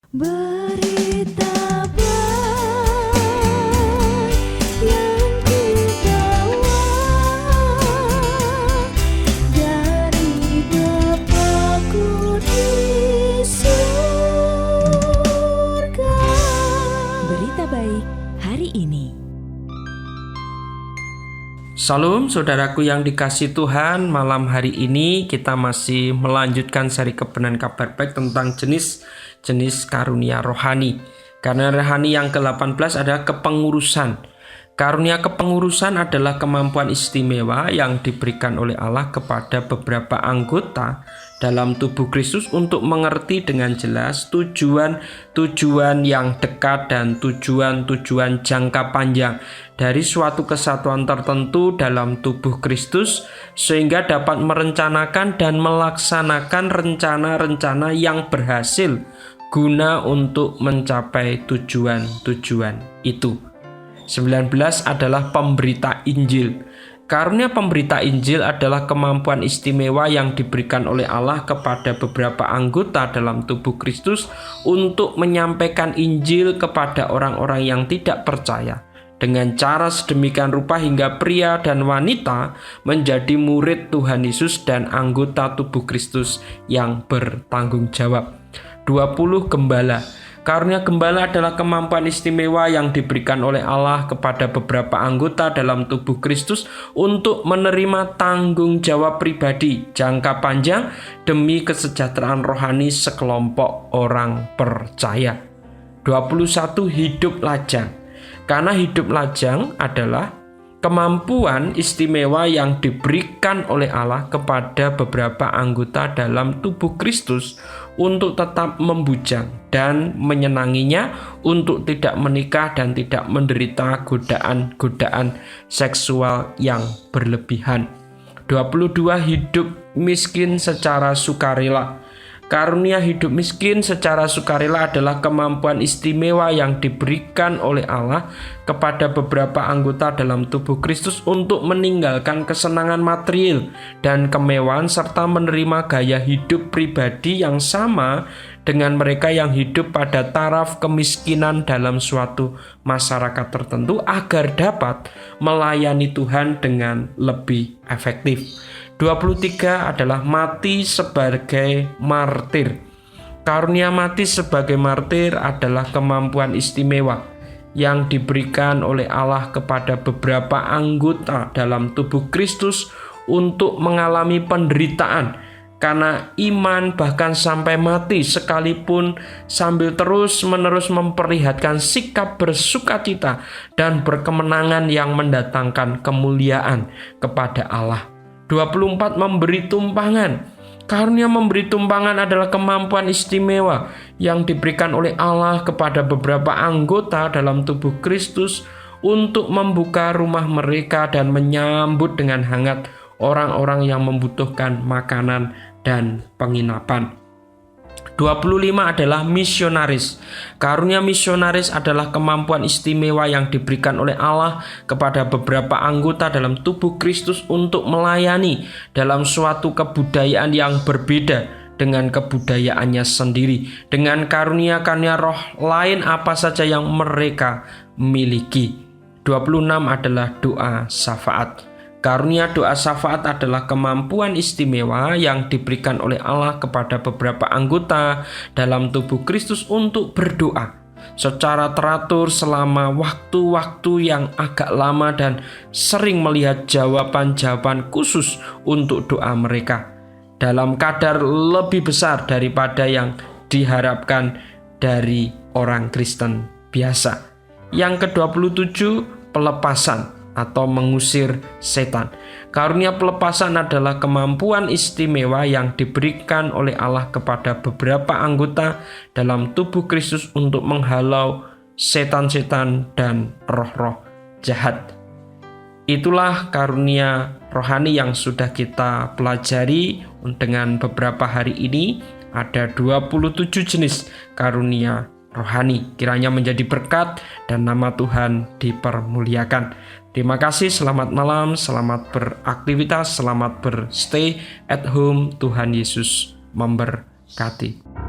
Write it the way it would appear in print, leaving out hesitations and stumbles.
Berita baik yang ku bawa dari Bapa-Ku di surga. Berita baik hari ini. Salam saudaraku yang dikasihi Tuhan, malam hari ini kita masih melanjutkan seri kebenaran kabar baik tentang jenis karunia rohani. Karena rohani yang ke-18 adalah kepengurusan. Karunia kepengurusan adalah kemampuan istimewa yang diberikan oleh Allah kepada beberapa anggota dalam tubuh Kristus untuk mengerti dengan jelas tujuan yang dekat dan tujuan jangka panjang dari suatu kesatuan tertentu dalam tubuh Kristus, sehingga dapat merencanakan dan melaksanakan rencana-rencana yang berhasil guna untuk mencapai tujuan itu. 19 adalah pemberita Injil. Karunia pemberita Injil adalah kemampuan istimewa yang diberikan oleh Allah kepada beberapa anggota dalam tubuh Kristus untuk menyampaikan Injil kepada orang-orang yang tidak percaya, dengan cara sedemikian rupa hingga pria dan wanita menjadi murid Tuhan Yesus dan anggota tubuh Kristus yang bertanggung jawab. 20 gembala. Karunia gembala adalah kemampuan istimewa yang diberikan oleh Allah kepada beberapa anggota dalam tubuh Kristus untuk menerima tanggung jawab pribadi jangka panjang demi kesejahteraan rohani sekelompok orang percaya. 21 hidup lajang. Karena hidup lajang adalah kemampuan istimewa yang diberikan oleh Allah kepada beberapa anggota dalam tubuh Kristus untuk tetap membujang dan menyenanginya, untuk tidak menikah dan tidak menderita godaan seksual yang berlebihan. 22 hidup miskin secara sukarela. Karunia hidup miskin secara sukarela adalah kemampuan istimewa yang diberikan oleh Allah kepada beberapa anggota dalam tubuh Kristus untuk meninggalkan kesenangan material dan kemewahan serta menerima gaya hidup pribadi yang sama dengan mereka yang hidup pada taraf kemiskinan dalam suatu masyarakat tertentu agar dapat melayani Tuhan dengan lebih efektif. 23 adalah mati sebagai martir. Karunia mati sebagai martir adalah kemampuan istimewa yang diberikan oleh Allah kepada beberapa anggota dalam tubuh Kristus untuk mengalami penderitaan karena iman bahkan sampai mati, sekalipun sambil terus-menerus memperlihatkan sikap bersukacita dan berkemenangan yang mendatangkan kemuliaan kepada Allah. 24 memberi tumpangan. Karunia memberi tumpangan adalah kemampuan istimewa yang diberikan oleh Allah kepada beberapa anggota dalam tubuh Kristus untuk membuka rumah mereka dan menyambut dengan hangat orang-orang yang membutuhkan makanan dan penginapan. 25 adalah misionaris. Karunia misionaris adalah kemampuan istimewa yang diberikan oleh Allah kepada beberapa anggota dalam tubuh Kristus untuk melayani dalam suatu kebudayaan yang berbeda dengan kebudayaannya sendiri, dengan karunia-karunia roh lain apa saja yang mereka miliki. 26 adalah doa syafaat. Karunia doa syafaat adalah kemampuan istimewa yang diberikan oleh Allah kepada beberapa anggota dalam tubuh Kristus untuk berdoa secara teratur selama waktu-waktu yang agak lama dan sering melihat jawaban-jawaban khusus untuk doa mereka dalam kadar lebih besar daripada yang diharapkan dari orang Kristen biasa. Yang ke-27, pelepasan atau mengusir setan. Karunia pelepasan adalah kemampuan istimewa yang diberikan oleh Allah kepada beberapa anggota dalam tubuh Kristus untuk menghalau setan-setan dan roh-roh jahat. Itulah karunia rohani yang sudah kita pelajari dengan beberapa hari ini. Ada 27 jenis karunia rohani. Kiranya menjadi berkat dan nama Tuhan dipermuliakan. Terima kasih, selamat malam, selamat beraktivitas, selamat berstay at home. Tuhan Yesus memberkati.